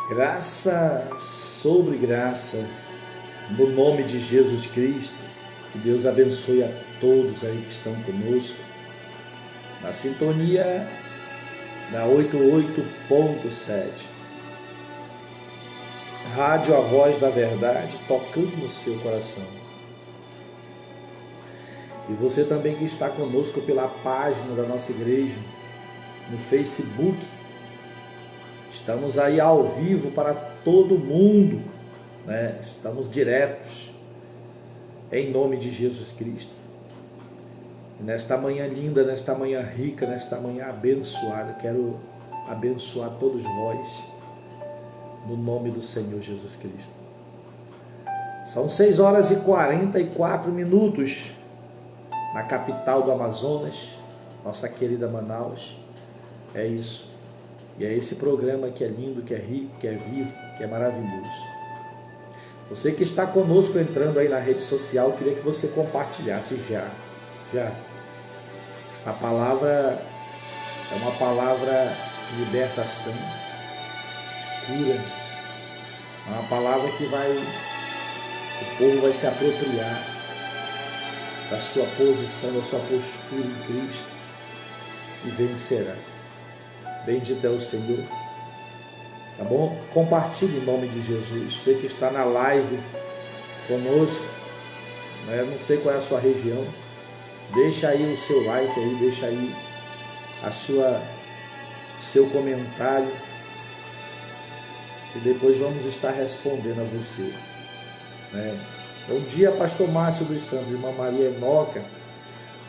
Graça sobre graça, no nome de Jesus Cristo. Que Deus abençoe a todos aí que estão conosco, na sintonia da 88.7. Rádio A Voz da Verdade, tocando no seu coração. E você também que está conosco pela página da nossa igreja, no Facebook. Estamos aí ao vivo para todo mundo, né? Estamos diretos, em nome de Jesus Cristo. E nesta manhã linda, nesta manhã rica, nesta manhã abençoada, quero abençoar todos vós, no nome do Senhor Jesus Cristo. São 6 horas e 44 minutos, na capital do Amazonas, nossa querida Manaus. É isso. E é esse programa que é lindo, que é rico, que é vivo, que é maravilhoso. Você que está conosco entrando aí na rede social, queria que você compartilhasse já. Esta palavra é uma palavra de libertação, de cura. É uma palavra que o povo vai se apropriar da sua posição, da sua postura em Cristo e vencerá. Bendito é o Senhor. Tá bom? Compartilhe em nome de Jesus. Você que está na live conosco, né? Não sei qual é a sua região. Deixa aí o seu like aí, deixa aí seu comentário. E depois vamos estar respondendo a você, né? Bom dia, pastor Márcio dos Santos, irmã Maria Enoca.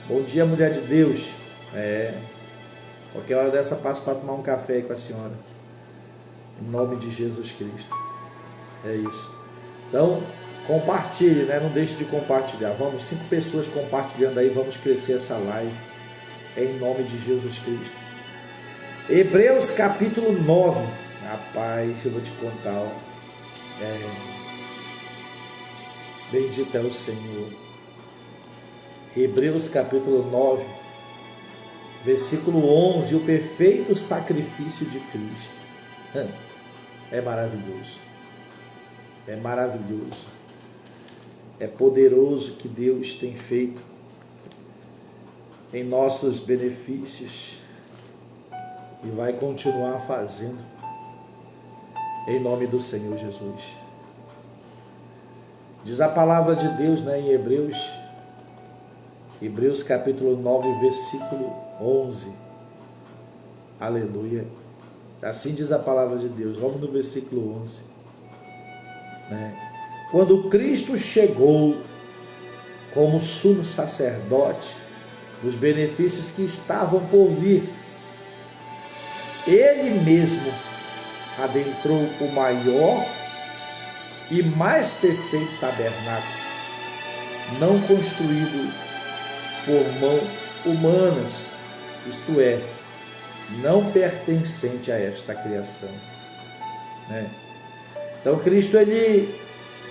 Bom dia, mulher de Deus. Qualquer hora dessa passo para tomar um café aí com a senhora. Em nome de Jesus Cristo. É isso. Então, compartilhe, né? Não deixe de compartilhar. Vamos, 5 pessoas compartilhando aí, vamos crescer essa live. Em nome de Jesus Cristo. Hebreus capítulo 9. Rapaz, eu vou te contar, ó. Bendito é o Senhor. Hebreus capítulo 9. Versículo 11, o perfeito sacrifício de Cristo. É maravilhoso. É maravilhoso. É poderoso que Deus tem feito em nossos benefícios e vai continuar fazendo em nome do Senhor Jesus. Diz a palavra de Deus, né, em Hebreus capítulo 9, versículo 11. Aleluia. Assim diz a palavra de Deus. Vamos no versículo 11. Né? Quando Cristo chegou como sumo sacerdote dos benefícios que estavam por vir, Ele mesmo adentrou o maior e mais perfeito tabernáculo, não construído por mão humanas, isto é, não pertencente a esta criação, né? Então Cristo,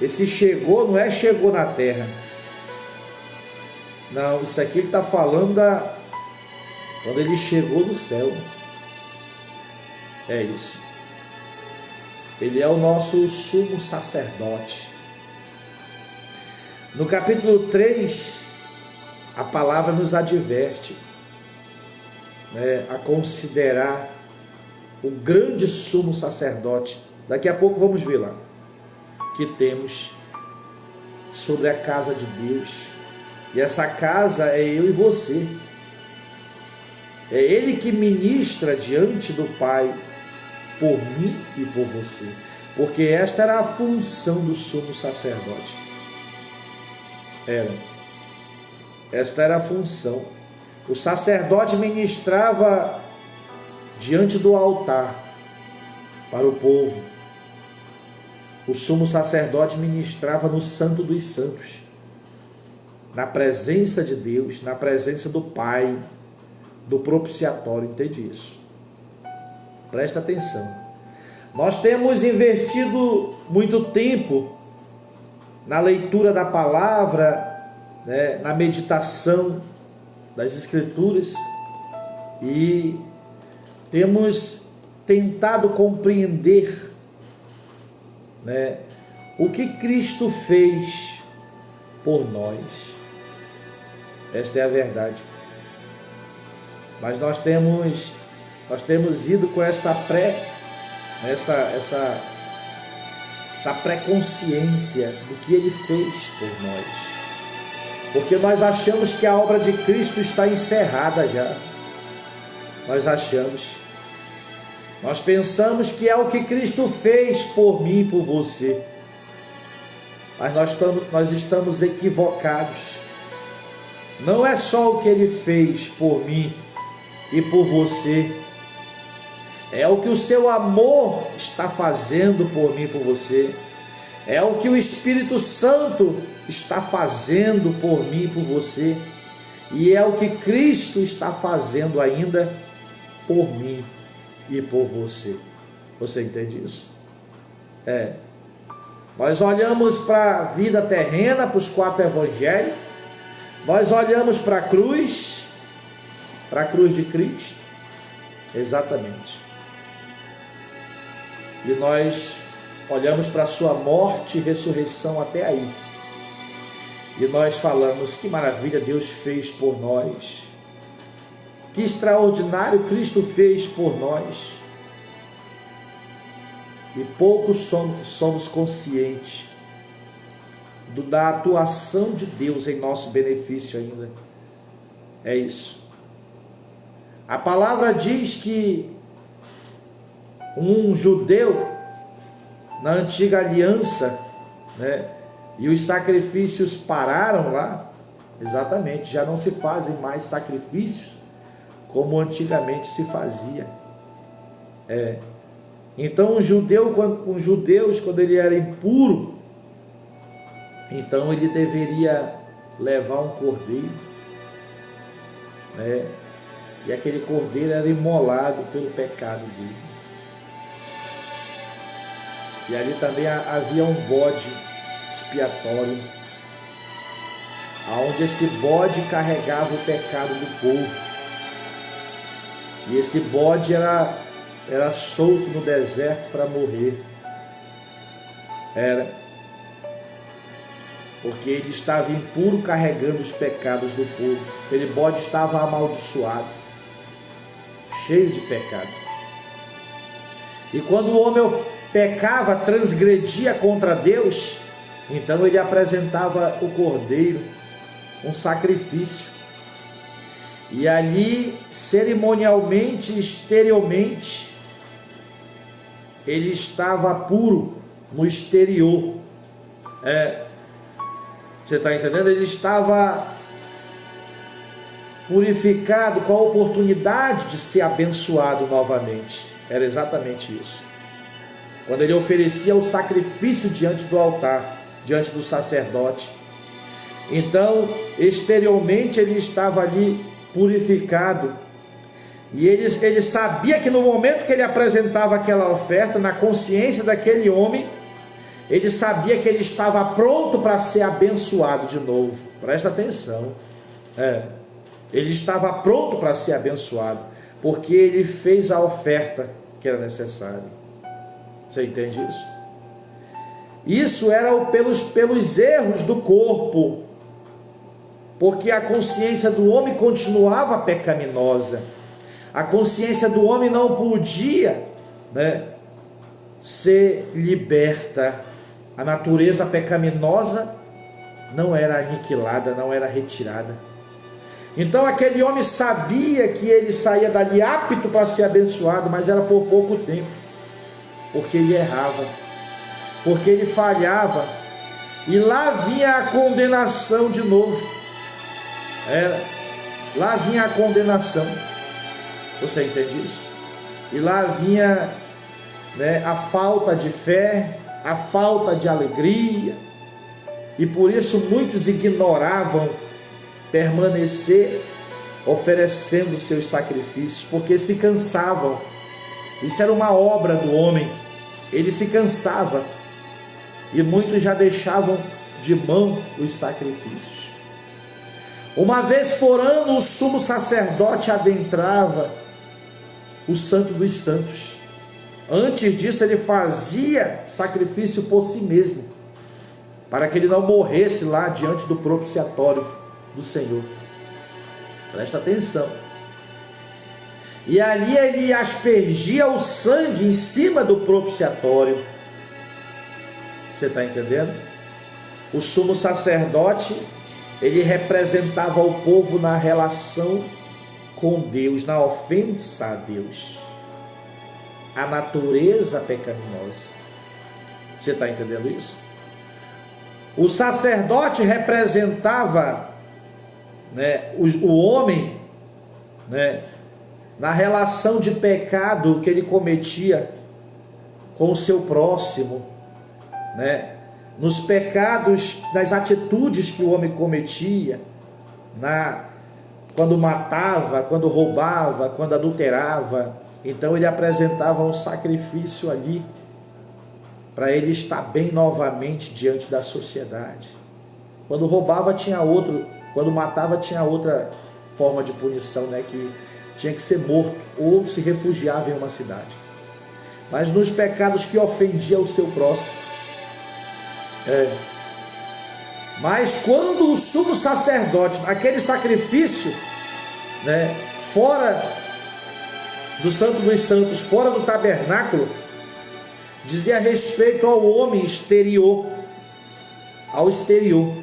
esse chegou, não é chegou na terra, não, isso aqui ele está falando quando ele chegou no céu. É isso. Ele é o nosso sumo sacerdote. No capítulo 3, a palavra nos adverte, né, a considerar o grande sumo sacerdote. Daqui a pouco vamos ver lá, que temos sobre a casa de Deus. E essa casa é eu e você. É Ele que ministra diante do Pai por mim e por você. Porque esta era a função do sumo sacerdote. Esta era a função. O sacerdote ministrava diante do altar para o povo. O sumo sacerdote ministrava no Santo dos Santos, na presença de Deus, na presença do Pai, do propiciatório. Entende isso? Presta atenção. Nós temos investido muito tempo na leitura da palavra, né, na meditação das Escrituras, e temos tentado compreender né, o que Cristo fez por nós. Esta é a verdade. Mas nós temos ido com essa pré-consciência do que Ele fez por nós. Porque nós achamos que a obra de Cristo está encerrada já. Nós achamos. Nós pensamos que é o que Cristo fez por mim e por você. Mas nós estamos equivocados. Não é só o que Ele fez por mim e por você. É o que o seu amor está fazendo por mim e por você. É o que o Espírito Santo está fazendo por mim e por você. E é o que Cristo está fazendo ainda por mim e por você. Você entende isso? Nós olhamos para a vida terrena, para os 4 evangelhos. Nós olhamos para a cruz de Cristo. Exatamente. E nós olhamos para a sua morte e ressurreição até aí. E nós falamos, que maravilha Deus fez por nós. Que extraordinário Cristo fez por nós. E poucos somos conscientes da atuação de Deus em nosso benefício ainda. É isso. A palavra diz que um judeu na antiga aliança, né, e os sacrifícios pararam lá. Exatamente, já não se fazem mais sacrifícios como antigamente se fazia. Então os judeus, quando ele era impuro, então ele deveria levar um cordeiro, né? E aquele cordeiro era imolado pelo pecado dele. E ali também havia um bode expiatório, onde esse bode carregava o pecado do povo. E esse bode era solto no deserto para morrer. Porque ele estava impuro, carregando os pecados do povo. Aquele bode estava amaldiçoado, cheio de pecado. E quando o homem pecava, transgredia contra Deus, então ele apresentava o cordeiro, um sacrifício. E ali, cerimonialmente, exteriormente, ele estava puro no exterior. Você está entendendo? Ele estava purificado com a oportunidade de ser abençoado novamente. Era exatamente isso. Quando ele oferecia o sacrifício diante do altar, diante do sacerdote. Então, exteriormente ele estava ali purificado. E ele sabia que no momento que ele apresentava aquela oferta, na consciência daquele homem, ele sabia que ele estava pronto para ser abençoado de novo. Presta atenção. Ele estava pronto para ser abençoado, porque ele fez a oferta que era necessária. Você entende isso? Isso era pelos erros do corpo, porque a consciência do homem continuava pecaminosa. A consciência do homem não podia, ser liberta. A natureza pecaminosa não era aniquilada, não era retirada. Então aquele homem sabia que ele saía dali apto para ser abençoado, mas era por pouco tempo, porque ele errava, porque ele falhava, e lá vinha a condenação de novo. Lá vinha a condenação. Você entende isso? E lá vinha, a falta de fé, a falta de alegria, e por isso muitos ignoravam permanecer oferecendo seus sacrifícios, porque se cansavam. Isso era uma obra do homem, ele se cansava, e muitos já deixavam de mão os sacrifícios. Uma vez por ano o sumo sacerdote adentrava o Santo dos Santos, Antes disso, ele fazia sacrifício por si mesmo, para que ele não morresse lá diante do propiciatório do Senhor. Presta atenção. E ali ele aspergia o sangue em cima do propiciatório. Você está entendendo? O sumo sacerdote, ele representava o povo na relação com Deus, na ofensa a Deus, a natureza pecaminosa. Você está entendendo isso? O sacerdote representava, né, o homem, né, na relação de pecado que ele cometia com o seu próximo, né, nos pecados, nas atitudes que o homem cometia, quando matava, quando roubava, quando adulterava. Então ele apresentava um sacrifício ali, para ele estar bem novamente diante da sociedade. Quando roubava tinha outro, quando matava tinha outra forma de punição, né, que tinha que ser morto ou se refugiava em uma cidade. Mas nos pecados que ofendia o seu próximo. Mas quando o sumo sacerdote, aquele sacrifício, né, fora do Santo dos Santos, fora do tabernáculo, dizia respeito ao homem exterior, ao exterior.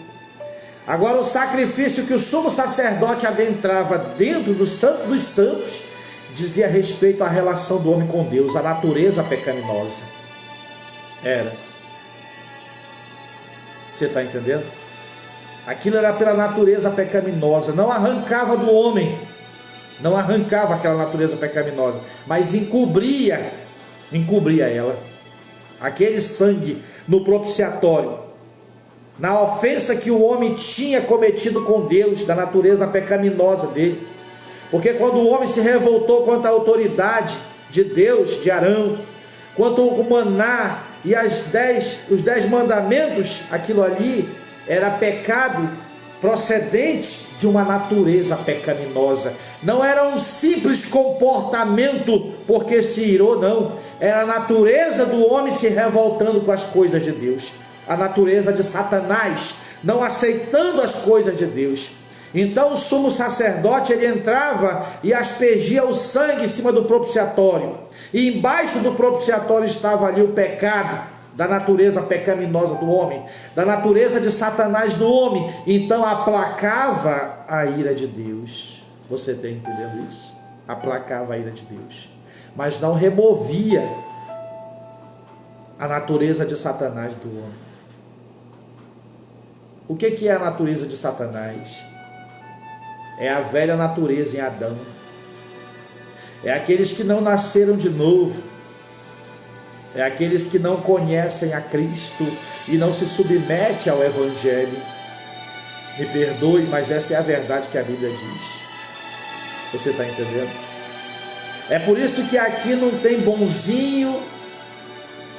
Agora, o sacrifício que o sumo sacerdote adentrava dentro do Santo dos Santos dizia respeito à relação do homem com Deus, à natureza pecaminosa. Você está entendendo? Aquilo era pela natureza pecaminosa, não arrancava do homem, não arrancava aquela natureza pecaminosa, mas encobria ela. Aquele sangue no propiciatório, na ofensa que o homem tinha cometido com Deus, da natureza pecaminosa dele. Porque quando o homem se revoltou contra a autoridade de Deus, de Arão, quanto o maná e os 10 mandamentos, aquilo ali era pecado procedente de uma natureza pecaminosa. Não era um simples comportamento porque se irou, não. Era a natureza do homem se revoltando com as coisas de Deus. A natureza de Satanás, não aceitando as coisas de Deus. Então o sumo sacerdote, ele entrava e aspergia o sangue em cima do propiciatório. E embaixo do propiciatório estava ali o pecado da natureza pecaminosa do homem, da natureza de Satanás do homem. Então aplacava a ira de Deus. Você está entendendo isso? Aplacava a ira de Deus, mas não removia a natureza de Satanás do homem. O que é a natureza de Satanás? É a velha natureza em Adão. É aqueles que não nasceram de novo. É aqueles que não conhecem a Cristo e não se submetem ao Evangelho. Me perdoe, mas esta é a verdade que a Bíblia diz. Você está entendendo? É por isso que aqui não tem bonzinho,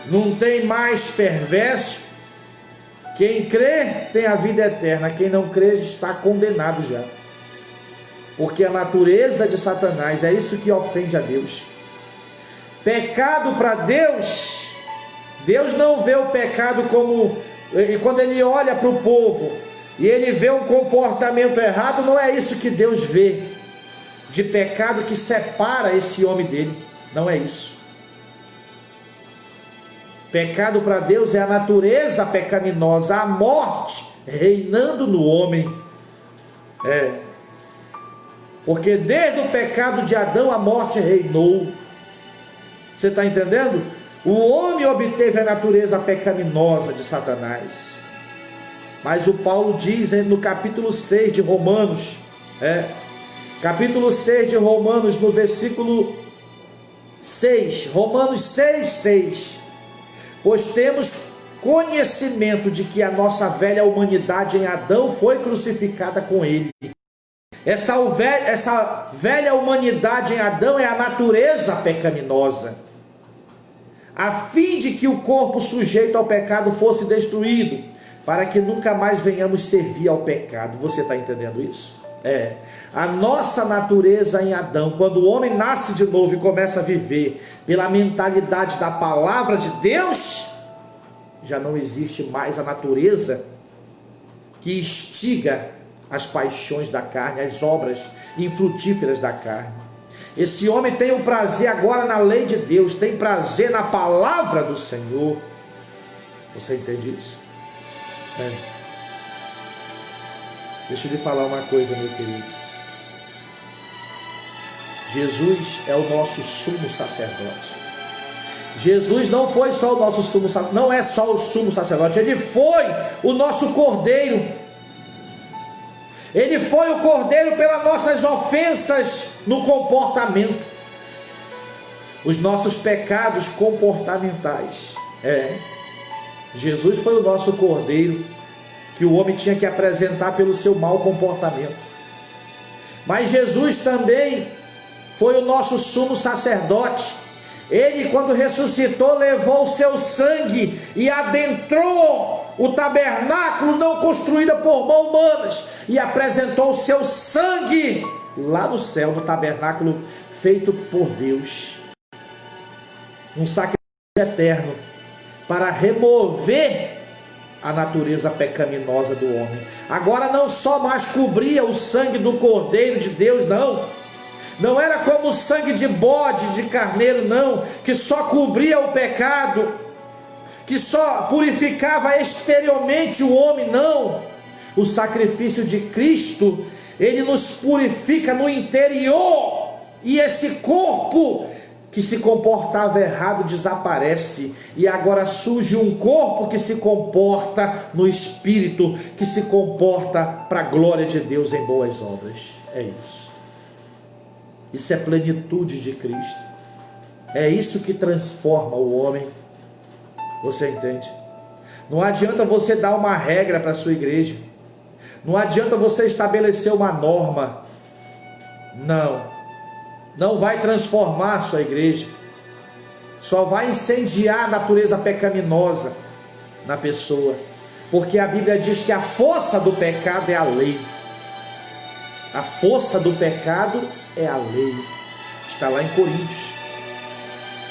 não tem mais perverso. Quem crê tem a vida eterna, quem não crê está condenado já. Porque a natureza de Satanás é isso que ofende a Deus. Pecado para Deus, Deus não vê o pecado como... E quando ele olha para o povo e ele vê um comportamento errado, não é isso que Deus vê de pecado que separa esse homem dele. Não é isso. Pecado para Deus é a natureza pecaminosa, a morte reinando no homem. Porque desde o pecado de Adão a morte reinou. Você está entendendo? O homem obteve a natureza pecaminosa de Satanás. Mas o Paulo diz no capítulo 6 de Romanos, capítulo 6 de Romanos, no versículo 6, Romanos 6. Pois temos conhecimento de que a nossa velha humanidade em Adão foi crucificada com ele. Essa velha humanidade em Adão é a natureza pecaminosa, a fim de que o corpo sujeito ao pecado fosse destruído, para que nunca mais venhamos servir ao pecado. Você está entendendo isso? A nossa natureza em Adão, quando o homem nasce de novo e começa a viver pela mentalidade da palavra de Deus, já não existe mais a natureza que instiga as paixões da carne, as obras infrutíferas da carne. Esse homem tem o prazer agora na lei de Deus, tem prazer na palavra do Senhor. Você entende isso? Deixa eu lhe falar uma coisa, meu querido. Jesus é o nosso sumo sacerdote. Jesus não foi só o nosso sumo sacerdote, não é só o sumo sacerdote, ele foi o nosso cordeiro. Ele foi o cordeiro pelas nossas ofensas no comportamento, os nossos pecados comportamentais. Jesus foi o nosso cordeiro que o homem tinha que apresentar pelo seu mau comportamento. Mas Jesus também foi o nosso sumo sacerdote. Ele, quando ressuscitou, levou o seu sangue e adentrou o tabernáculo não construído por mãos humanas e apresentou o seu sangue lá no céu, no tabernáculo feito por Deus. Um sacrifício eterno para remover a natureza pecaminosa do homem. Agora não só mais cobria o sangue do Cordeiro de Deus, não era como o sangue de bode, de carneiro, não, que só cobria o pecado, que só purificava exteriormente o homem, não. O sacrifício de Cristo, ele nos purifica no interior, e esse corpo que se comportava errado desaparece, e agora surge um corpo que se comporta no Espírito, que se comporta para a glória de Deus em boas obras. É isso. Isso é plenitude de Cristo. É isso que transforma o homem. Você entende? Não adianta você dar uma regra para a sua igreja. Não adianta você estabelecer uma norma. Não vai transformar a sua igreja. Só vai incendiar a natureza pecaminosa na pessoa. Porque a Bíblia diz que a força do pecado é a lei. A força do pecado é a lei. Está lá em Coríntios.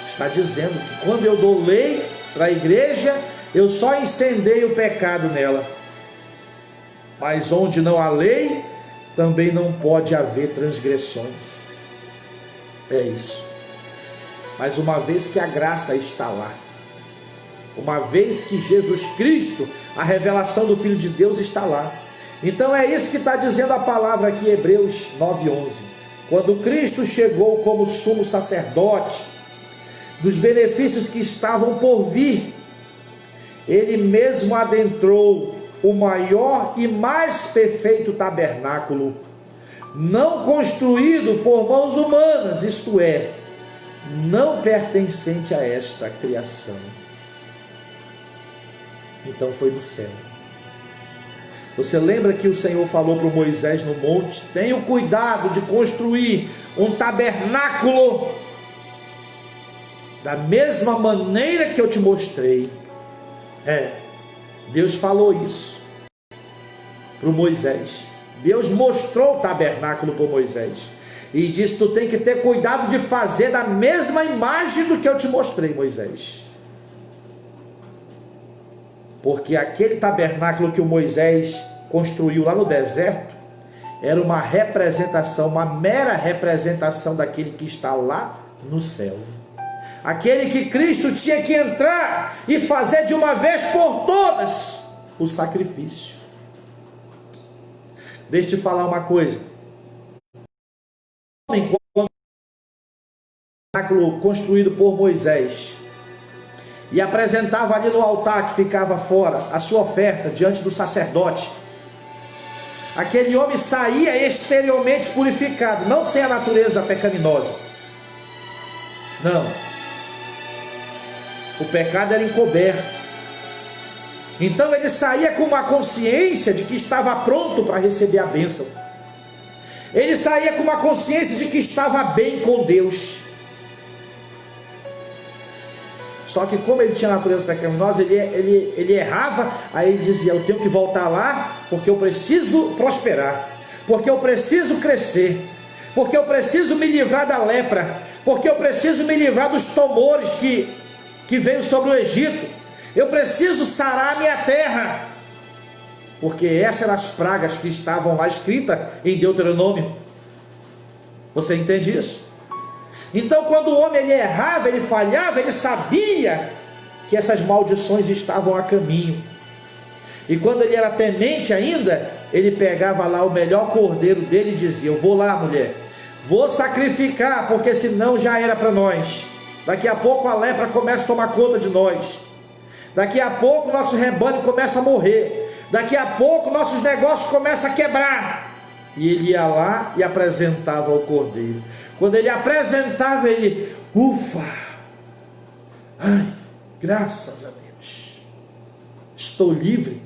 Está dizendo que quando eu dou lei para a igreja, eu só incendeio o pecado nela. Mas onde não há lei, também não pode haver transgressões. É isso. Mas uma vez que a graça está lá, uma vez que Jesus Cristo, a revelação do Filho de Deus está lá, então é isso que está dizendo a palavra aqui em Hebreus 9:11. Quando Cristo chegou como sumo sacerdote dos benefícios que estavam por vir, ele mesmo adentrou o maior e mais perfeito tabernáculo, não construído por mãos humanas, isto é, não pertencente a esta criação. Então foi no céu. Você lembra que o Senhor falou para Moisés no monte: tenha o cuidado de construir um tabernáculo da mesma maneira que eu te mostrei. Deus falou isso para Moisés. Deus mostrou o tabernáculo para Moisés e disse: tu tem que ter cuidado de fazer da mesma imagem do que eu te mostrei, Moisés. Porque aquele tabernáculo que o Moisés construiu lá no deserto era uma representação, uma mera representação daquele que está lá no céu. Aquele que Cristo tinha que entrar e fazer de uma vez por todas o sacrifício. Deixa eu te falar uma coisa. Quando o tabernáculo construído por Moisés e apresentava ali no altar que ficava fora a sua oferta diante do sacerdote, aquele homem saía exteriormente purificado, não sem a natureza pecaminosa. Não. O pecado era encoberto. Então ele saía com uma consciência de que estava pronto para receber a bênção. Ele saía com uma consciência de que estava bem com Deus. Só que como ele tinha natureza pecaminosa, ele errava, aí ele dizia: eu tenho que voltar lá porque eu preciso prosperar. porque eu preciso crescer, porque eu preciso me livrar da lepra, porque eu preciso me livrar dos tumores que veio sobre o Egito, eu preciso sarar a minha terra, porque essas eram as pragas que estavam lá escritas em Deuteronômio. Você entende isso? Então, quando o homem ele errava, ele falhava, ele sabia que essas maldições estavam a caminho. E quando ele era temente ainda, ele pegava lá o melhor cordeiro dele e dizia: eu vou lá, mulher, vou sacrificar, porque senão já era para nós. Daqui a pouco a lepra começa a tomar conta de nós. Daqui a pouco o nosso rebanho começa a morrer. Daqui a pouco nossos negócios começam a quebrar. E ele ia lá e apresentava o cordeiro. Quando ele apresentava, ele, ufa, ai, graças a Deus, estou livre.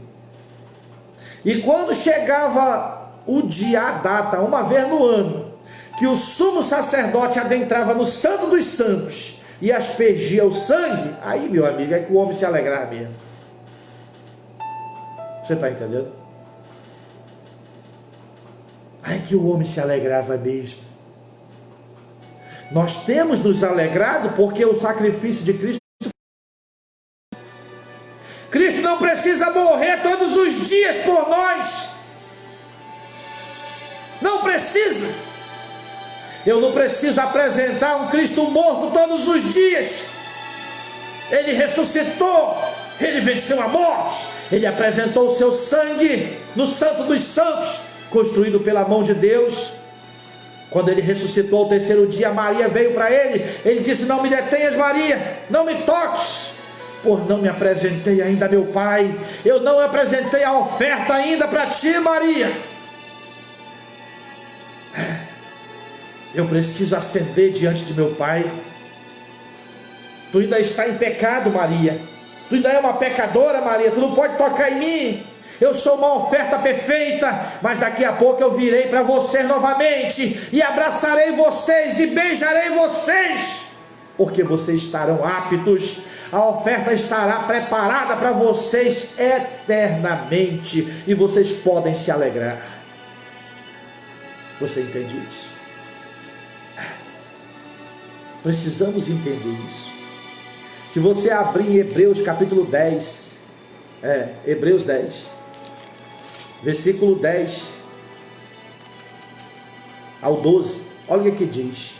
E quando chegava o dia, a data, uma vez no ano, que o sumo sacerdote adentrava no Santo dos Santos e aspergia o sangue, aí, meu amigo, é que o homem se alegrava mesmo. Você está entendendo? Aí que o homem se alegrava mesmo. Nós temos nos alegrado porque o sacrifício de Cristo não precisa morrer todos os dias por nós. Não precisa. Eu não preciso apresentar um Cristo morto todos os dias. Ele ressuscitou, ele venceu a morte, ele apresentou o seu sangue no Santo dos Santos, construído pela mão de Deus. Quando ele ressuscitou ao terceiro dia, Maria veio para ele disse: não me detenhas, Maria, não me toques, por não me apresentei ainda a meu Pai, eu não apresentei a oferta ainda para ti, Maria. Eu preciso ascender diante de meu Pai. Tu ainda está em pecado, Maria, tu ainda é uma pecadora, Maria, tu não pode tocar em mim. Eu sou uma oferta perfeita, mas daqui a pouco eu virei para vocês novamente, e abraçarei vocês, e beijarei vocês, porque vocês estarão aptos, a oferta estará preparada para vocês eternamente, e vocês podem se alegrar. Você entende isso? Precisamos entender isso. Se você abrir Hebreus capítulo 10, Hebreus 10, versículo 10 ao 12, olha o que diz: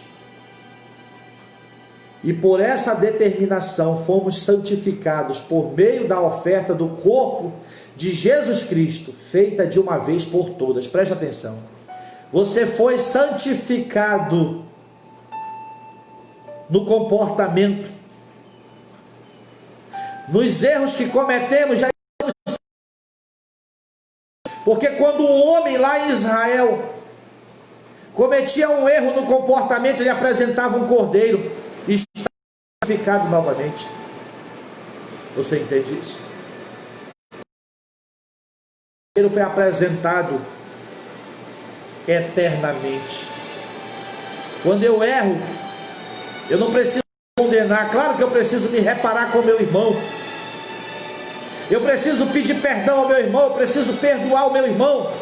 e por essa determinação fomos santificados por meio da oferta do corpo de Jesus Cristo, feita de uma vez por todas. Preste atenção, você foi santificado no comportamento, nos erros que cometemos, já estamos. Porque quando um homem lá em Israel cometia um erro no comportamento, ele apresentava um cordeiro e estava santificado novamente. Você entende isso? O cordeiro foi apresentado eternamente. Quando eu erro, eu não preciso condenar. Claro que eu preciso me reparar com o meu irmão, eu preciso pedir perdão ao meu irmão, eu preciso perdoar o meu irmão,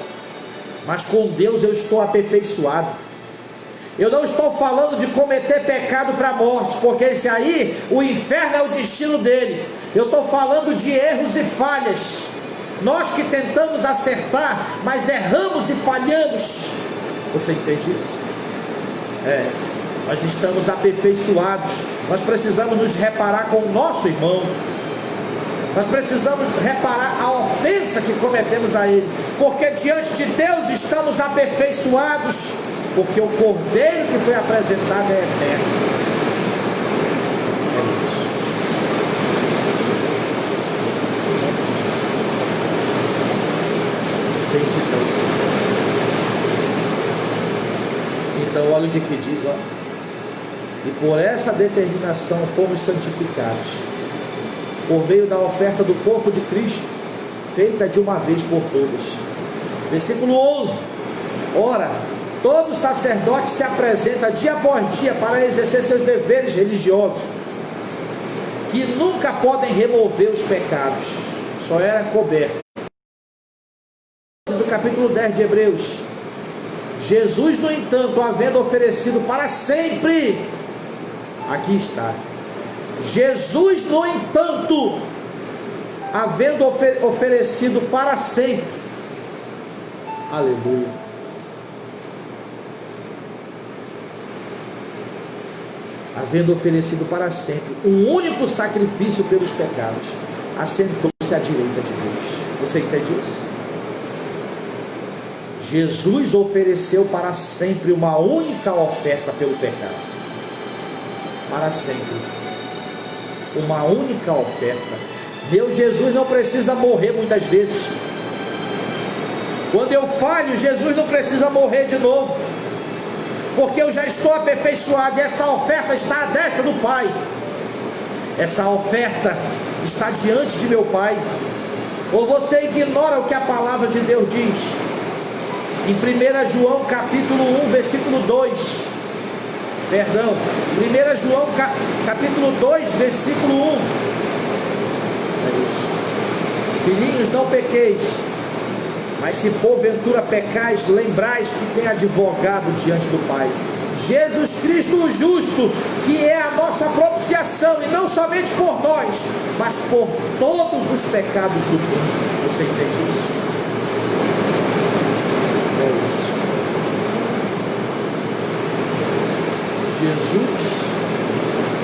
mas com Deus eu estou aperfeiçoado. Eu não estou falando de cometer pecado para a morte, porque esse aí, o inferno é o destino dele. Eu estou falando de erros e falhas. Nós que tentamos acertar, mas erramos e falhamos. Você entende isso? Nós estamos aperfeiçoados. Nós precisamos nos reparar com o nosso irmão. Nós precisamos reparar a ofensa que cometemos a ele, porque diante de Deus estamos aperfeiçoados, porque o cordeiro que foi apresentado é eterno. É isso. Bendito é o Senhor. Então olha o que diz, ó. E por essa determinação fomos santificados, por meio da oferta do corpo de Cristo, feita de uma vez por todas. Versículo 11. Ora, todo sacerdote se apresenta dia após dia para exercer seus deveres religiosos, que nunca podem remover os pecados, só era coberto. Do capítulo 10 de Hebreus, Jesus, no entanto, havendo oferecido para sempre, aqui está. Jesus, no entanto, havendo oferecido para sempre, aleluia, havendo oferecido para sempre um único sacrifício pelos pecados, assentou-se à direita de Deus. Você entende isso? Jesus ofereceu para sempre uma única oferta pelo pecado. Para sempre. Uma única oferta. Meu Jesus não precisa morrer muitas vezes. Quando eu falho, Jesus não precisa morrer de novo, porque eu já estou aperfeiçoado, e esta oferta está à destra do Pai. Essa oferta está diante de meu Pai. Ou você ignora o que a palavra de Deus diz? Em 1 João capítulo 1, versículo 2, perdão, 1 João capítulo 2, versículo 1, é isso: filhinhos, não pequeis, mas se porventura pecais, lembrais que tem advogado diante do Pai, Jesus Cristo o justo, que é a nossa propiciação, e não somente por nós, mas por todos os pecados do mundo. Você entende isso? É isso. Jesus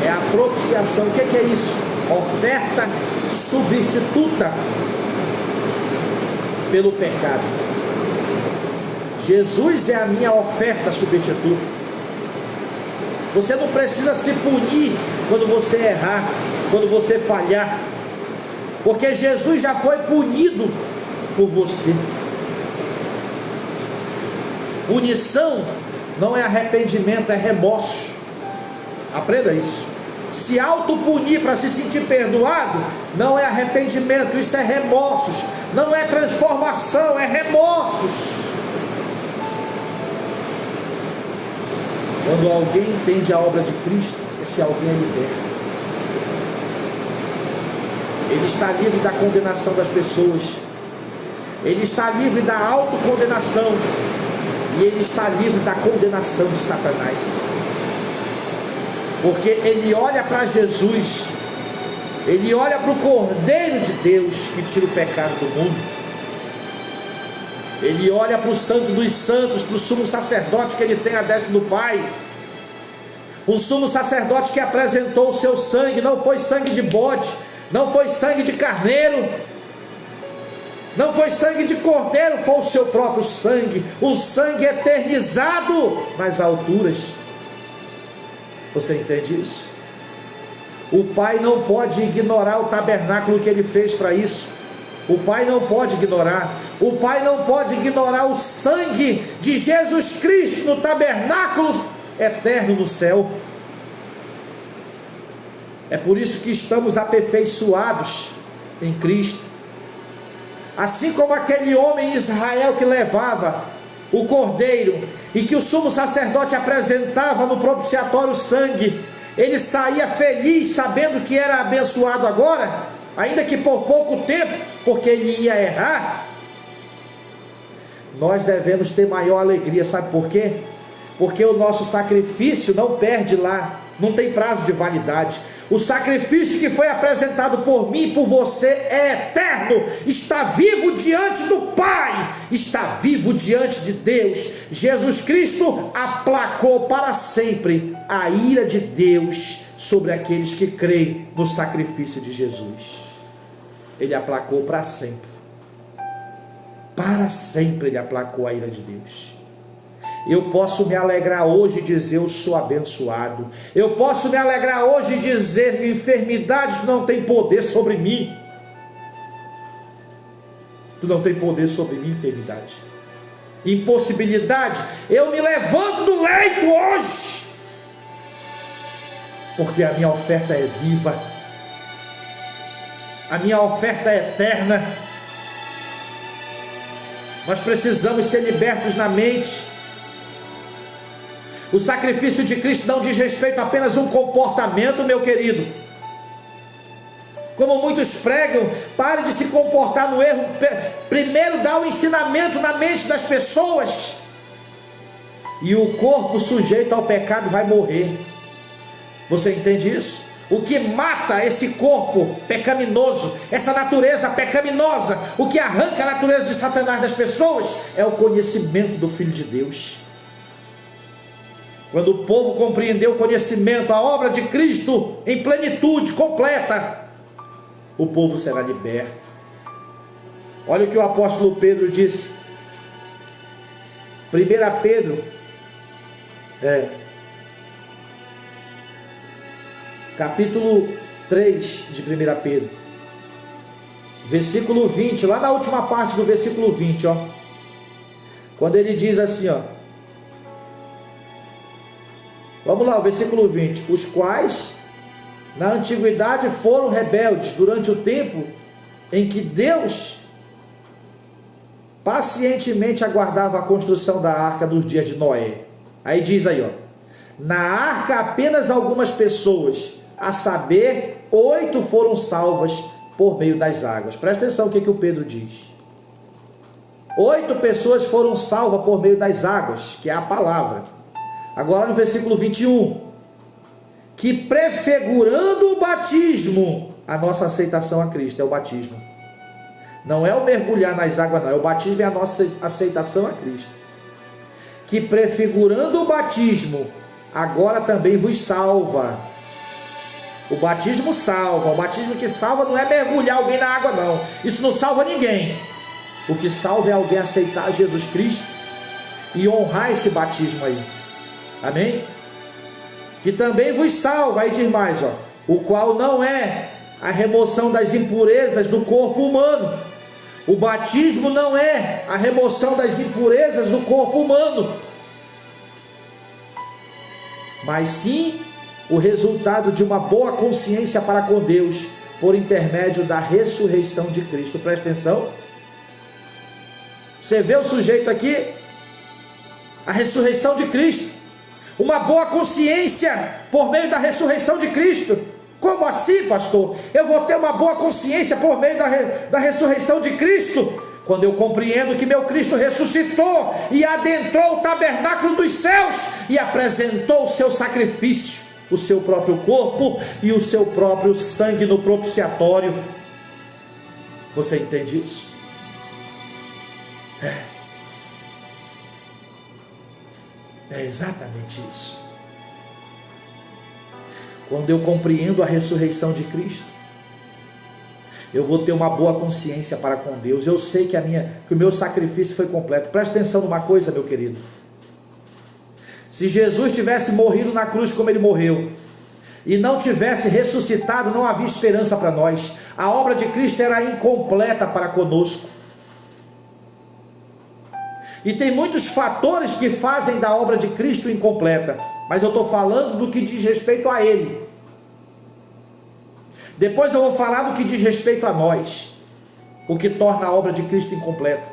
é a propiciação. O que é isso? Oferta substituta pelo pecado. Jesus é a minha oferta substituta. Você não precisa se punir quando você errar, quando você falhar, porque Jesus já foi punido por você. Punição não é arrependimento, é remorso. Aprenda isso. Se autopunir para se sentir perdoado não é arrependimento, isso é remorsos. Não é transformação, é remorsos. Quando alguém entende a obra de Cristo, esse alguém é liberto. Ele está livre da condenação das pessoas. Ele está livre da autocondenação. E ele está livre da condenação de Satanás. Porque ele olha para Jesus, ele olha para o Cordeiro de Deus que tira o pecado do mundo, ele olha para o Santo dos Santos, para o sumo sacerdote que ele tem à destra do Pai, um sumo sacerdote que apresentou o seu sangue. Não foi sangue de bode, não foi sangue de carneiro, não foi sangue de cordeiro, foi o seu próprio sangue, o sangue eternizado nas alturas. Você entende isso? O Pai não pode ignorar o tabernáculo que ele fez para isso. O Pai não pode ignorar. O Pai não pode ignorar o sangue de Jesus Cristo no tabernáculo eterno no céu. É por isso que estamos aperfeiçoados em Cristo. Assim como aquele homem em Israel que levava o cordeiro e que o sumo sacerdote apresentava no propiciatório sangue, ele saía feliz sabendo que era abençoado agora, ainda que por pouco tempo, porque ele ia errar. Nós devemos ter maior alegria, sabe por quê? Porque o nosso sacrifício não perde lá, não tem prazo de validade. O sacrifício que foi apresentado por mim e por você é eterno, está vivo diante do Pai, está vivo diante de Deus. Jesus Cristo aplacou para sempre a ira de Deus sobre aqueles que creem no sacrifício de Jesus. Ele aplacou para sempre. Para sempre ele aplacou a ira de Deus. Eu posso me alegrar hoje e dizer: eu sou abençoado. Eu posso me alegrar hoje e dizer que enfermidade tu não tem poder sobre mim. Tu não tem poder sobre mim, enfermidade. Impossibilidade, eu me levanto do leito hoje, porque a minha oferta é viva, a minha oferta é eterna. Nós precisamos ser libertos na mente. O sacrifício de Cristo não diz respeito a apenas um comportamento, meu querido. Como muitos pregam, pare de se comportar no erro. Primeiro dá um ensinamento na mente das pessoas. e o corpo sujeito ao pecado vai morrer. Você entende isso? O que mata esse corpo pecaminoso, essa natureza pecaminosa, o que arranca a natureza de Satanás das pessoas, é o conhecimento do Filho de Deus. Quando o povo compreendeu o conhecimento, a obra de Cristo em plenitude, completa, o povo será liberto. Olha o que o apóstolo Pedro disse. 1 Pedro, capítulo 3 de 1 Pedro, versículo 20, lá na última parte do versículo 20, ó, quando ele diz assim, ó, vamos lá, o versículo 20: os quais na antiguidade foram rebeldes durante o tempo em que Deus pacientemente aguardava a construção da arca nos dias de Noé. Aí diz aí, ó, na arca apenas algumas pessoas, a saber, 8 foram salvas por meio das águas. Presta atenção o que o Pedro diz. 8 pessoas foram salvas por meio das águas, que é a palavra. Agora no versículo 21, que prefigurando o batismo, a nossa aceitação a Cristo, é o batismo. Não é o mergulhar nas águas, não, é o batismo, é a nossa aceitação a Cristo. Que prefigurando o batismo, agora também vos salva. O batismo salva. O batismo que salva não é mergulhar alguém na água, não. Isso não salva ninguém. O que salva é alguém aceitar Jesus Cristo e honrar esse batismo aí. Amém? Que também vos salva, aí diz mais, ó, o qual não é a remoção das impurezas do corpo humano. O batismo não é a remoção das impurezas do corpo humano, mas sim o resultado de uma boa consciência para com Deus, por intermédio da ressurreição de Cristo. Presta atenção. Você vê o sujeito aqui? A ressurreição de Cristo. Uma boa consciência por meio da ressurreição de Cristo. Como assim, pastor? Eu vou ter uma boa consciência por meio da ressurreição de Cristo? Quando eu compreendo que meu Cristo ressuscitou e adentrou o tabernáculo dos céus e apresentou o seu sacrifício, o seu próprio corpo e o seu próprio sangue no propiciatório. Você entende isso? É exatamente isso. Quando eu compreendo a ressurreição de Cristo, eu vou ter uma boa consciência para com Deus. Eu sei que o meu sacrifício foi completo. Presta atenção numa coisa, meu querido. Se Jesus tivesse morrido na cruz como ele morreu, e não tivesse ressuscitado, não havia esperança para nós. A obra de Cristo era incompleta para conosco. E tem muitos fatores que fazem da obra de Cristo incompleta, mas eu estou falando do que diz respeito a Ele. Depois eu vou falar do que diz respeito a nós, o que torna a obra de Cristo incompleta.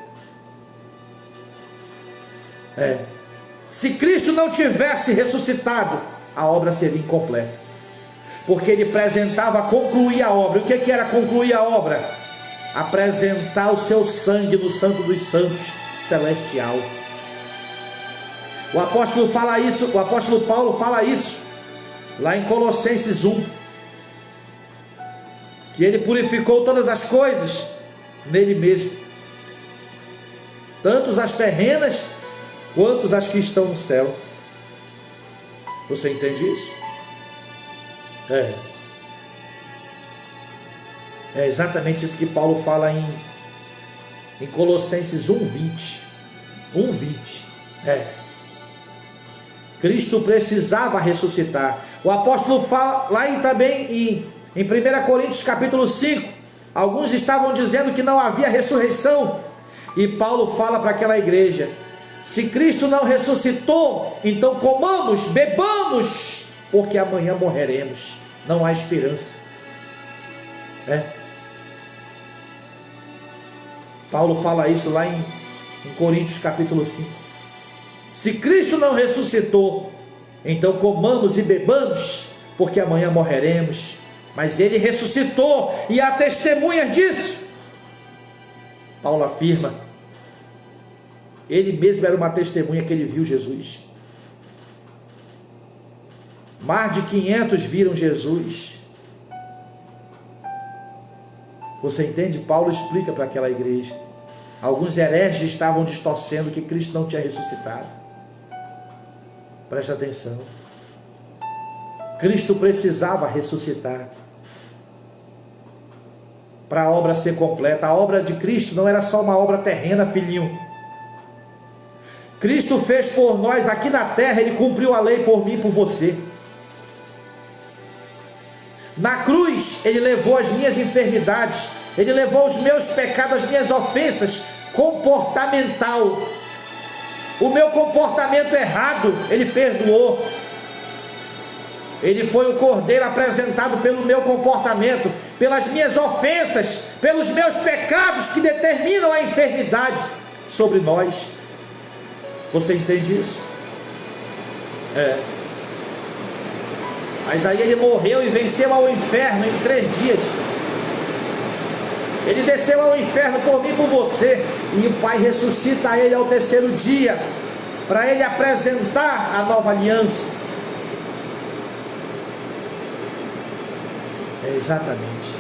Se Cristo não tivesse ressuscitado, a obra seria incompleta, porque Ele apresentava concluir a obra. O que era concluir a obra? Apresentar o seu sangue no Santo dos Santos celestial. O apóstolo fala isso, o apóstolo Paulo fala isso lá em Colossenses 1, que ele purificou todas as coisas nele mesmo, tanto as terrenas quanto as que estão no céu. Você entende isso? É exatamente isso que Paulo fala em Colossenses 1:20. 1:20. Cristo precisava ressuscitar. O apóstolo fala lá também em 1 Coríntios capítulo 5. Alguns estavam dizendo que não havia ressurreição, e Paulo fala para aquela igreja: se Cristo não ressuscitou, então comamos, bebamos, porque amanhã morreremos. Não há esperança. Paulo fala isso lá em Coríntios capítulo 5. Se Cristo não ressuscitou, então comamos e bebamos, porque amanhã morreremos. Mas Ele ressuscitou, e há testemunhas disso. Paulo afirma, ele mesmo era uma testemunha que ele viu Jesus. Mais de 500 viram Jesus. Você entende? Paulo explica para aquela igreja. Alguns hereges estavam distorcendo que Cristo não tinha ressuscitado. Presta atenção. Cristo precisava ressuscitar para a obra ser completa. A obra de Cristo não era só uma obra terrena, filhinho. Cristo fez por nós aqui na terra, Ele cumpriu a lei por mim e por você. Na cruz, Ele levou as minhas enfermidades, Ele levou os meus pecados, as minhas ofensas comportamental. O meu comportamento errado, Ele perdoou. Ele foi o cordeiro apresentado pelo meu comportamento, pelas minhas ofensas, pelos meus pecados que determinam a enfermidade sobre nós. Você entende isso? Mas aí Ele morreu e venceu ao inferno em 3 dias. Ele desceu ao inferno por mim e por você. E o Pai ressuscita Ele ao 3º dia, para Ele apresentar a nova aliança. Exatamente.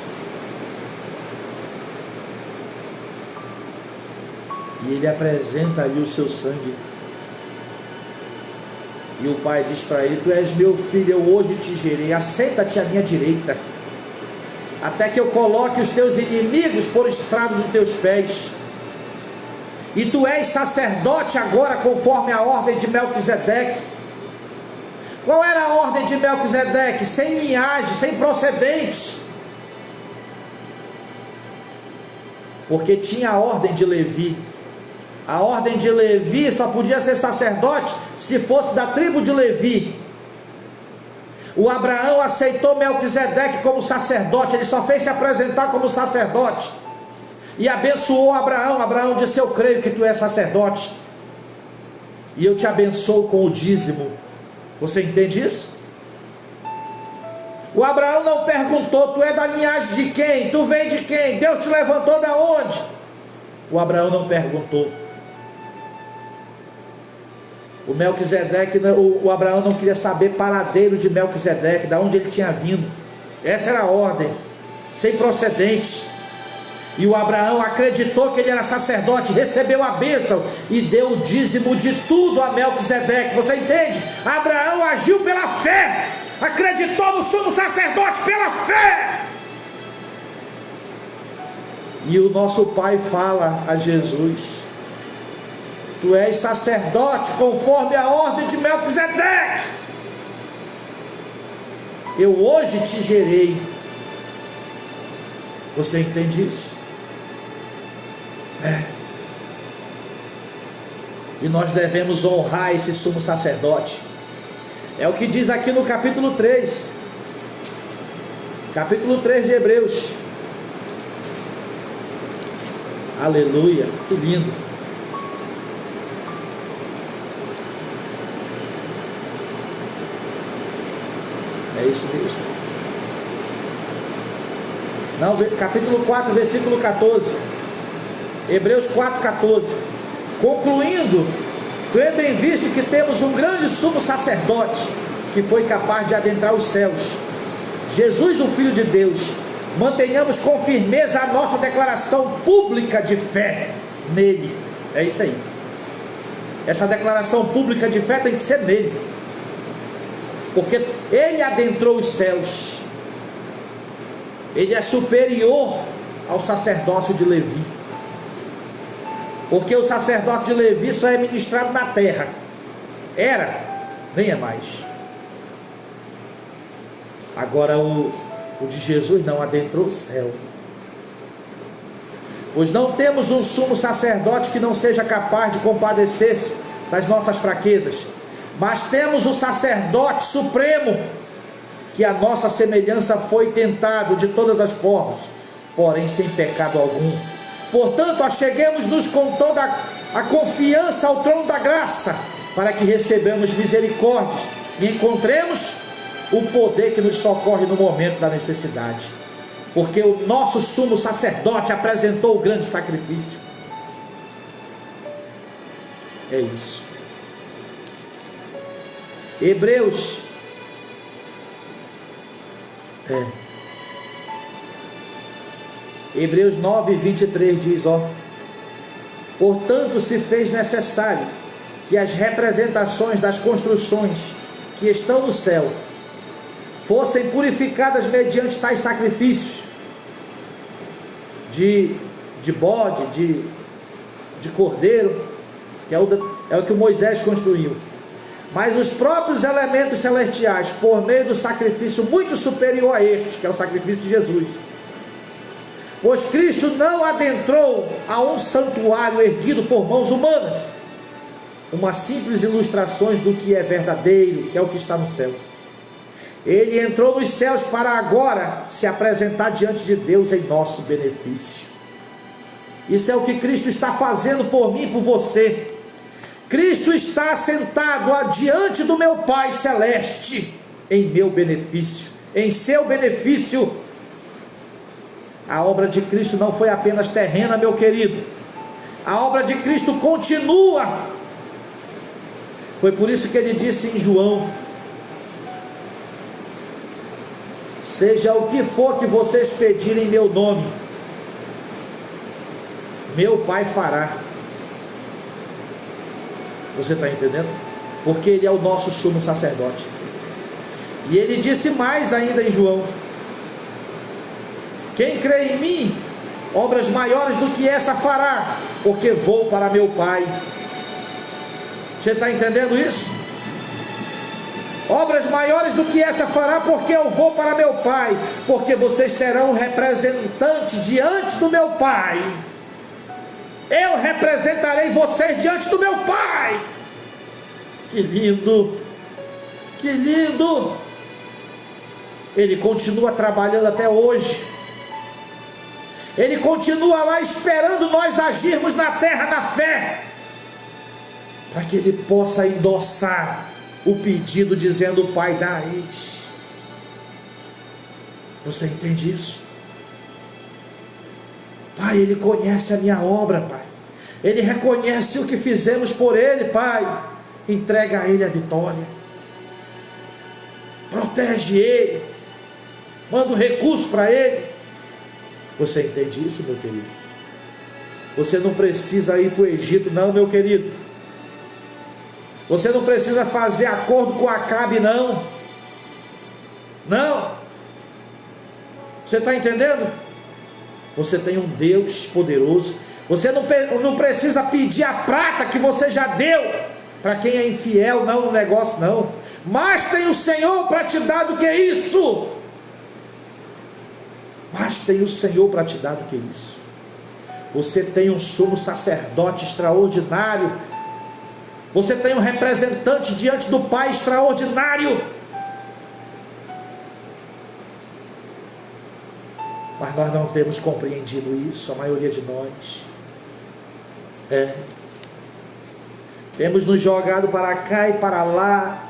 E Ele apresenta ali o seu sangue. E o Pai diz para ele: tu és meu filho, eu hoje te gerei, assenta-te à minha direita, até que eu coloque os teus inimigos por estrado dos teus pés. E tu és sacerdote agora conforme a ordem de Melquisedeque. Qual era a ordem de Melquisedeque? Sem linhagem, sem procedentes. Porque tinha a ordem de Levi. A ordem de Levi só podia ser sacerdote se fosse da tribo de Levi. O Abraão aceitou Melquisedeque como sacerdote. Ele só fez se apresentar como sacerdote e abençoou Abraão. Abraão disse: eu creio que tu és sacerdote e eu te abençoo com o dízimo. Você entende isso? O Abraão não perguntou: tu é da linhagem de quem? Tu vem de quem? Deus te levantou da onde? O Abraão não perguntou. O Melquisedeque, o Abraão não queria saber paradeiro de Melquisedeque, da onde ele tinha vindo. Essa era a ordem, sem procedentes. E o Abraão acreditou que ele era sacerdote, recebeu a bênção e deu o dízimo de tudo a Melquisedeque. Você entende? Abraão agiu pela fé, acreditou no sumo sacerdote pela fé. E o nosso Pai fala a Jesus: tu és sacerdote conforme a ordem de Melquisedeque. Eu hoje te gerei. Você entende isso? E nós devemos honrar esse sumo sacerdote. É o que diz aqui no capítulo 3. Capítulo 3 de Hebreus. Aleluia, que lindo. É isso mesmo. Não, capítulo 4, versículo 14. Hebreus 4, 14. Concluindo, tendo em vista que temos um grande sumo sacerdote, que foi capaz de adentrar os céus, Jesus, o Filho de Deus, mantenhamos com firmeza a nossa declaração pública de fé nele. É isso aí. Essa declaração pública de fé tem que ser nele, porque ele adentrou os céus. Ele é superior ao sacerdócio de Levi, porque o sacerdócio de Levi só é ministrado na terra. Era, nem é mais. Agora o de Jesus não, adentrou o céu. Pois não temos um sumo sacerdote que não seja capaz de compadecer-se das nossas fraquezas, mas temos o sacerdote supremo, que a nossa semelhança foi tentado de todas as formas, porém sem pecado algum. Portanto, acheguemos-nos com toda a confiança ao trono da graça, para que recebamos misericórdias e encontremos o poder que nos socorre no momento da necessidade. Porque o nosso sumo sacerdote apresentou o grande sacrifício. É isso. Hebreus Hebreus 9, 23 diz, portanto se fez necessário que as representações das construções que estão no céu fossem purificadas mediante tais sacrifícios de bode, de cordeiro, que é o que Moisés construiu. Mas os próprios elementos celestiais, por meio do sacrifício muito superior a este, que é o sacrifício de Jesus. Pois Cristo não adentrou a um santuário erguido por mãos humanas, uma simples ilustração do que é verdadeiro, que é o que está no céu. Ele entrou nos céus para agora se apresentar diante de Deus em nosso benefício. Isso é o que Cristo está fazendo por mim e por você. Cristo está sentado adiante do meu Pai Celeste, em meu benefício, em seu benefício. A obra de Cristo não foi apenas terrena, meu querido. A obra de Cristo continua. Foi por isso que ele disse em João: seja o que for que vocês pedirem em meu nome, meu Pai fará. Você está entendendo? Porque ele é o nosso sumo sacerdote. E ele disse mais ainda em João: quem crê em mim, obras maiores do que essa fará, porque vou para meu Pai. Você está entendendo isso? Obras maiores do que essa fará, porque eu vou para meu Pai. Porque vocês terão um representante diante do meu Pai. Eu representarei vocês diante do meu Pai. Que lindo! Que lindo! Ele continua trabalhando até hoje. Ele continua lá esperando nós agirmos na terra na fé, para que ele possa endossar o pedido dizendo: Pai, dá a eles. Você entende isso? Pai, ele conhece a minha obra, Pai. Ele reconhece o que fizemos por ele, Pai. Entrega a ele a vitória. Protege ele. Manda um recurso para ele. Você entende isso, meu querido? Você não precisa ir para o Egito, não, meu querido. Você não precisa fazer acordo com Acabe, não. Não. Você está entendendo? Você tem um Deus poderoso. Você não precisa pedir a prata que você já deu para quem é infiel, não, no negócio, não. Mas tem o Senhor para te dar do que isso. Mas tem o Senhor para te dar do que isso. Você tem um sumo sacerdote extraordinário. Você tem um representante diante do Pai extraordinário. Mas nós não temos compreendido isso, a maioria de nós. Temos nos jogado para cá e para lá,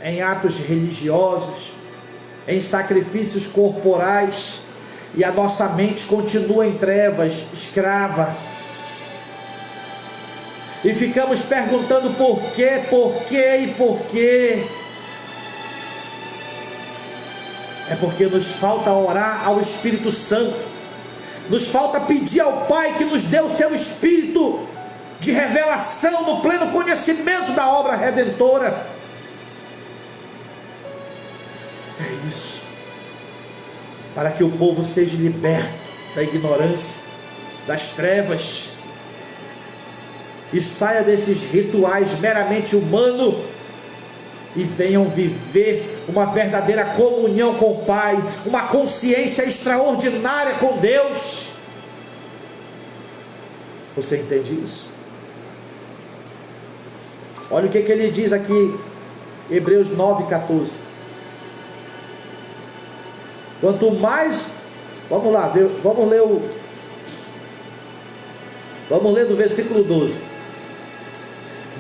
em atos religiosos, em sacrifícios corporais, e a nossa mente continua em trevas, escrava. E ficamos perguntando por quê, e por quê. É porque nos falta orar ao Espírito Santo. Nos falta pedir ao Pai que nos dê o seu Espírito de revelação no pleno conhecimento da obra redentora. É isso. Para que o povo seja liberto da ignorância, das trevas, e saia desses rituais meramente humanos e venham viver uma verdadeira comunhão com o Pai, uma consciência extraordinária com Deus. Você entende isso? Olha o que ele diz aqui, Hebreus 9:14. Quanto mais, vamos lá, vamos ler do versículo 12.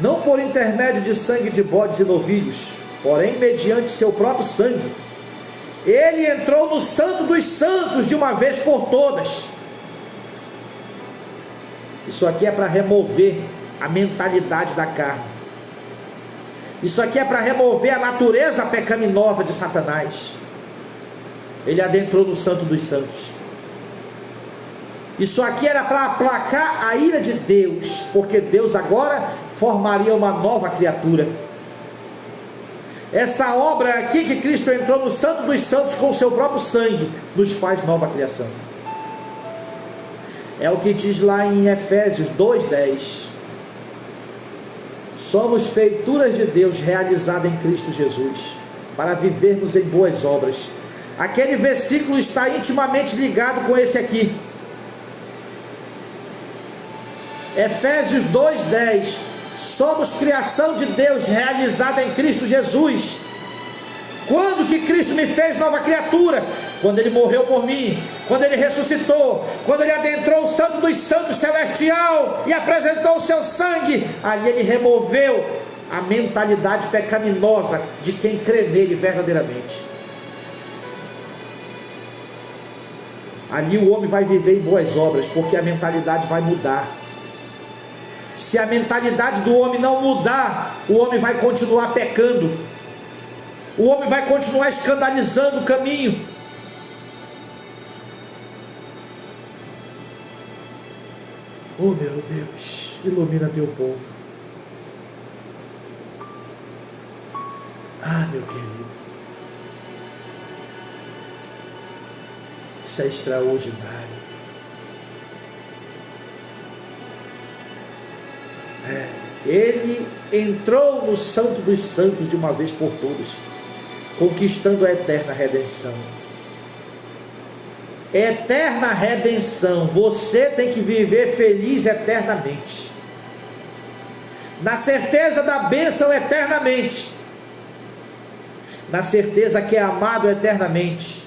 Não por intermédio de sangue de bodes e novilhos, porém mediante seu próprio sangue, ele entrou no santo dos santos de uma vez por todas. Isso aqui é para remover a mentalidade da carne. Isso aqui é para remover a natureza pecaminosa de Satanás. Ele adentrou no Santo dos Santos. Isso aqui era para aplacar a ira de Deus, porque Deus agora formaria uma nova criatura. Essa obra aqui que Cristo entrou no Santo dos Santos com o seu próprio sangue, nos faz nova criação. É o que diz lá em Efésios 2:10. Somos feituras de Deus realizada em Cristo Jesus, para vivermos em boas obras. Aquele versículo está intimamente ligado com esse aqui. Efésios 2:10. Somos criação de Deus realizada em Cristo Jesus. Quando que Cristo me fez nova criatura? Quando Ele morreu por mim, quando Ele ressuscitou, quando Ele adentrou o Santo dos Santos celestial e apresentou o seu sangue. Ali Ele removeu a mentalidade pecaminosa de quem crê nele verdadeiramente. Ali o homem vai viver em boas obras, porque a mentalidade vai mudar. Se a mentalidade do homem não mudar, o homem vai continuar pecando, o homem vai continuar escandalizando o caminho. Oh meu Deus, ilumina teu povo. Ah, meu querido, isso é extraordinário. Ele entrou no Santo dos Santos de uma vez por todas, conquistando a eterna redenção. Eterna redenção. Você tem que viver feliz eternamente, na certeza da bênção eternamente, na certeza que é amado eternamente,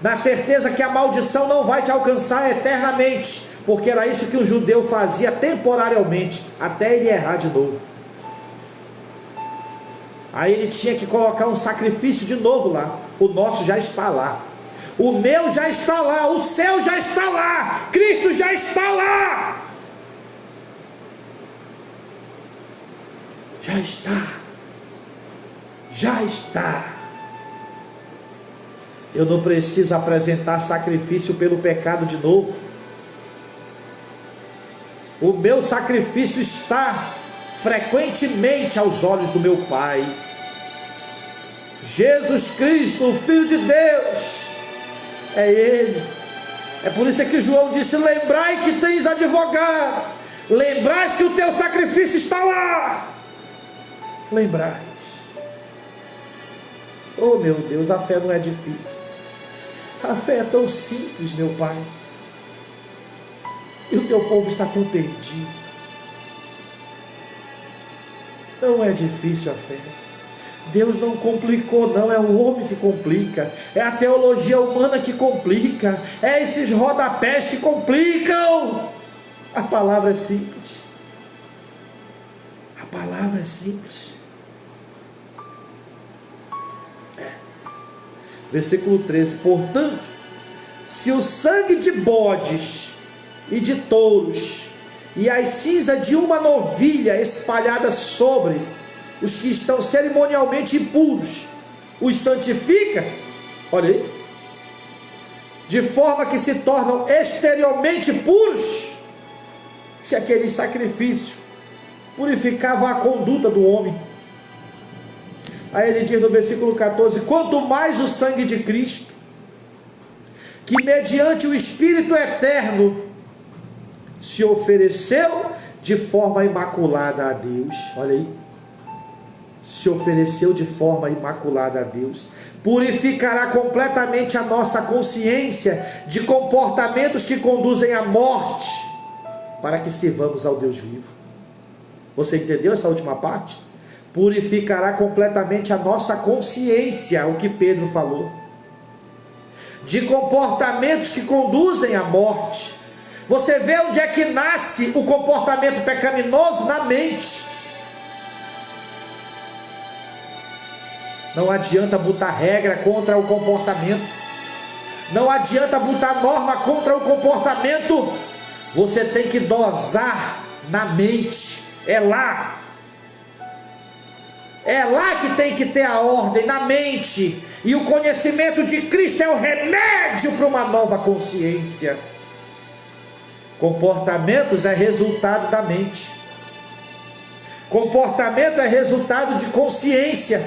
na certeza que a maldição não vai te alcançar eternamente, porque era isso que o judeu fazia temporariamente, até ele errar de novo. Aí ele tinha que colocar um sacrifício de novo lá. O nosso já está lá, o meu já está lá, o seu já está lá, Cristo já está lá. Já está. Já está. Eu não preciso apresentar sacrifício pelo pecado de novo. O meu sacrifício está frequentemente aos olhos do meu Pai. Jesus Cristo, o Filho de Deus, é Ele. É por isso que João disse: lembrai que tens advogado, lembrais que o teu sacrifício está lá. Lembrais. Oh meu Deus, a fé não é difícil, a fé é tão simples, meu Pai. E o teu povo está tão perdido. Não é difícil a fé. Deus não complicou, não. É o homem que complica. É a teologia humana que complica. É esses rodapés que complicam. A palavra é simples. A palavra é simples. Versículo 13. Portanto, se o sangue de bodes e de touros e as cinzas de uma novilha espalhadas sobre os que estão cerimonialmente impuros os santifica, olha aí, de forma que se tornam exteriormente puros, se aquele sacrifício purificava a conduta do homem. Aí ele diz no versículo 14: quanto mais o sangue de Cristo, que mediante o Espírito eterno se ofereceu de forma imaculada a Deus, olha aí, se ofereceu de forma imaculada a Deus, purificará completamente a nossa consciência de comportamentos que conduzem à morte, para que sirvamos ao Deus vivo. Você entendeu essa última parte? Purificará completamente a nossa consciência, o que Pedro falou, de comportamentos que conduzem à morte. Você vê onde é que nasce o comportamento pecaminoso? Na mente. Não adianta botar regra contra o comportamento, não adianta botar norma contra o comportamento. Você tem que dosar na mente. É É lá que tem que ter a ordem, na mente. E o conhecimento de Cristo é o remédio para uma nova consciência. Comportamentos é resultado da mente. Comportamento é resultado de consciência.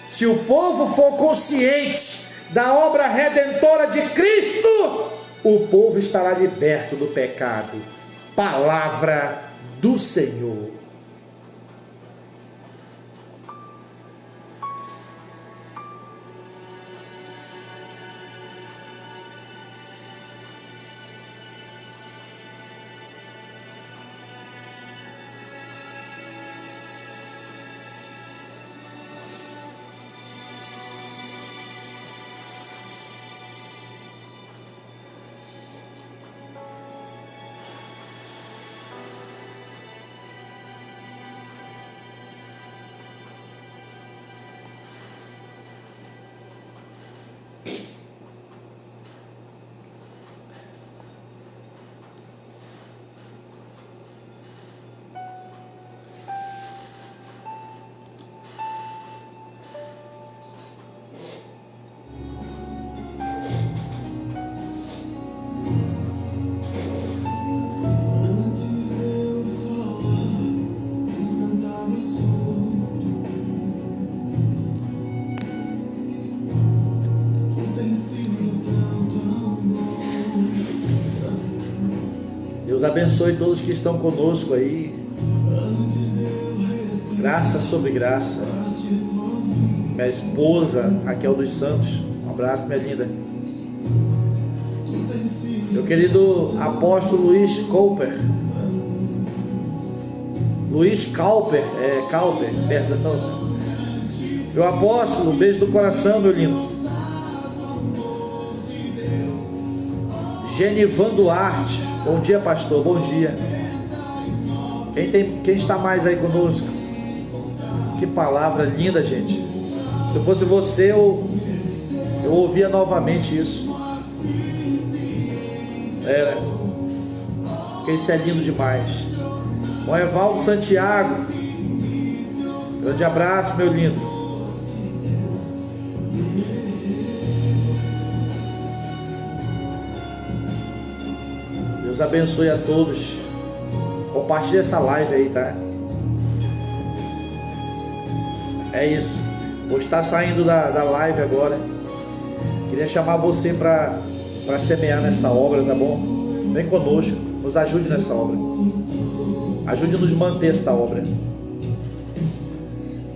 Se o povo for consciente da obra redentora de Cristo, o povo estará liberto do pecado. Palavra do Senhor. Deus abençoe todos que estão conosco aí. Graça sobre graça. Minha esposa, Raquel dos Santos. Um abraço, minha linda. Meu querido apóstolo Luiz Cooper. Luiz Cooper, Cooper, perdão. Meu apóstolo, beijo do coração, meu lindo. Genivan Duarte, bom dia, pastor, bom dia. Quem está mais aí conosco? Que palavra linda, gente. Se eu fosse você, eu ouvia novamente isso. Porque isso é lindo demais. Bom, Evaldo Santiago, grande abraço, meu lindo. Deus abençoe a todos. Compartilhe essa live aí, tá? É isso. Vou estar saindo da live agora. Queria chamar você para semear nesta obra, tá bom? Vem conosco, nos ajude nessa obra. Ajude-nos a manter esta obra.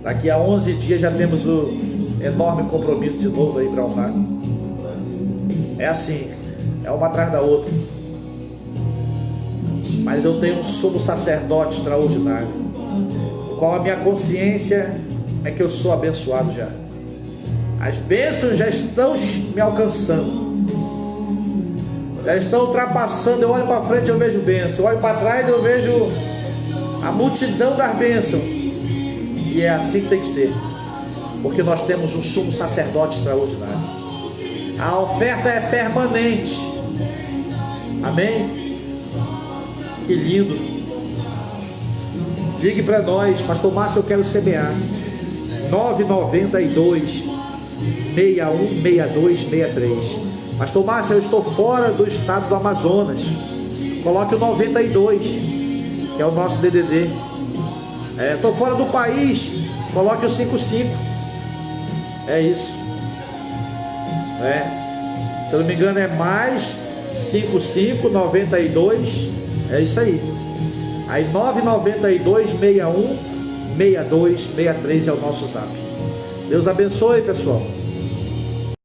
Daqui a 11 dias já temos o enorme compromisso de novo aí para honrar. É assim, é uma atrás da outra. Mas eu tenho um sumo sacerdote extraordinário, o qual a minha consciência é que eu sou abençoado já. As bênçãos já estão me alcançando, já estão ultrapassando. Eu olho para frente, eu vejo bênção. Eu olho para trás, eu vejo a multidão das bênçãos. E é assim que tem que ser, porque nós temos um sumo sacerdote extraordinário. A oferta é permanente. Amém? Que lindo. Ligue para nós, pastor Márcio, eu quero semear. 992 616263. Pastor Márcio, eu estou fora do estado do Amazonas. Coloque o 92, que é o nosso DDD. Estou fora do país. Coloque o 55. É isso. Se eu não me engano é mais 5592. É isso aí. Aí 992 61 62 63 é o nosso zap. Deus abençoe, pessoal.